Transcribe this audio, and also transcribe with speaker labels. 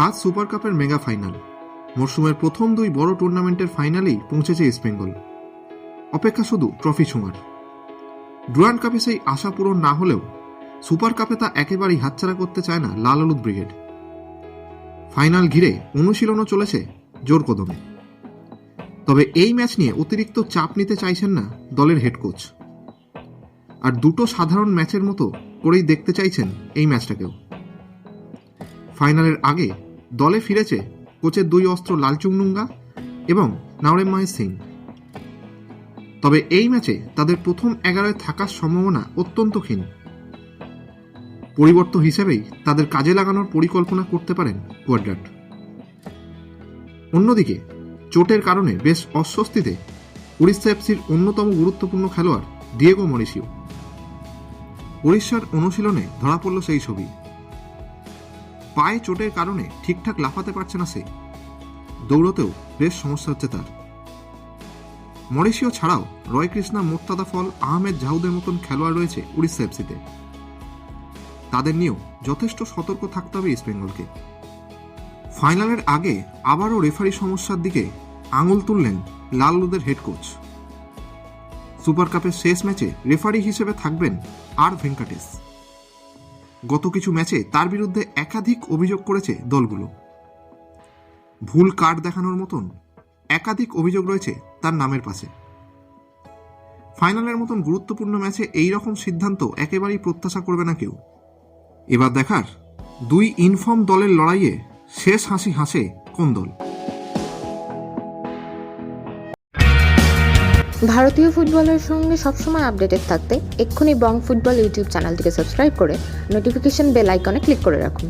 Speaker 1: আজ সুপার কাপের mega final. মরশুমের প্রথম দুই বড় টুর্নামেন্টের ফাইনালেই পৌঁছেছে ইস্টবেঙ্গল। অপেক্ষা শুধু ট্রফি ছোঁয়ার। ডুরান্ড কাপে সেই আশা পূরণ না হলেও সুপার কাপে তা একেবারেই হাতছাড়া করতে চায় না লাল হলুদ ব্রিগেড। ফাইনাল ঘিরে অনুশীলনও চলেছে জোর কদমে। তবে এই ম্যাচ নিয়ে অতিরিক্ত চাপ নিতে চাইছেন না দলের হেড কোচ, আর দুটো সাধারণ ম্যাচের মতো করেই দেখতে চাইছেন এই ম্যাচটাকেও। ফাইনালের আগে দলে ফিরেছে কোচের দুই অস্ত্র লালচুংনুঙ্গা এবং নাওরেম মহেশ সিং। তবে এই ম্যাচে তাদের প্রথম 11-এ থাকার সম্ভাবনা অত্যন্ত ক্ষীণ। পরিবর্তন হিসেবেই তাদের কাজে লাগানোর পরিকল্পনা করতে পারেন কোয়াড্রাট। অন্যদিকে চোটের কারণে বেশ অস্বস্তিতে উড়িষ্যা এফসির অন্যতম গুরুত্বপূর্ণ খেলোয়াড় ডিয়েগো মরিসিও। উড়িষ্যার অনুশীলনে ধরা পড়ল সেই ছবি। পায়ে চোটের কারণে ঠিকঠাক লাফাতে পারছে না সে, দৌড়তেও বেশ সমস্যা হচ্ছে তার। মরিসিও ছাড়াও রয় কৃষ্ণা, মোর্তাদা ফল, আহমেদ জাহুদের মতন খেলোয়াড় রয়েছে উড়িষ্যা এফসিতে। তাদের নিয়েও যথেষ্ট সতর্ক থাকতে হবে ইস্টবেঙ্গলকে। ফাইনালের আগে আবারও রেফারি সমস্যার দিকে আঙুল তুললেন লাল হলুদের হেড কোচ। সুপার কাপের শেষ ম্যাচে রেফারি হিসেবে থাকবেন আর ভেঙ্কাটেশ। গত কিছু ম্যাচে তার বিরুদ্ধে একাধিক অভিযোগ করেছে দলগুলো। ভুল কার্ড দেখানোর মতন একাধিক অভিযোগ রয়েছে তার নামের পাশে। ফাইনালের মতন গুরুত্বপূর্ণ ম্যাচে এই রকম সিদ্ধান্ত একেবারেই প্রত্যাশা করবে না কেউ। এবার দেখার দুই ইনফর্ম দলের লড়াইয়ে শেষ হাসি হাসে কোন দল।
Speaker 2: ভারতীয় ফুটবলের সঙ্গে সবসময় আপডেটেড থাকতে এক্ষুনি বং ফুটবল ইউটিউব চ্যানেলটিকে সাবস্ক্রাইব করে নোটিফিকেশন বেল আইকনে ক্লিক করে রাখুন।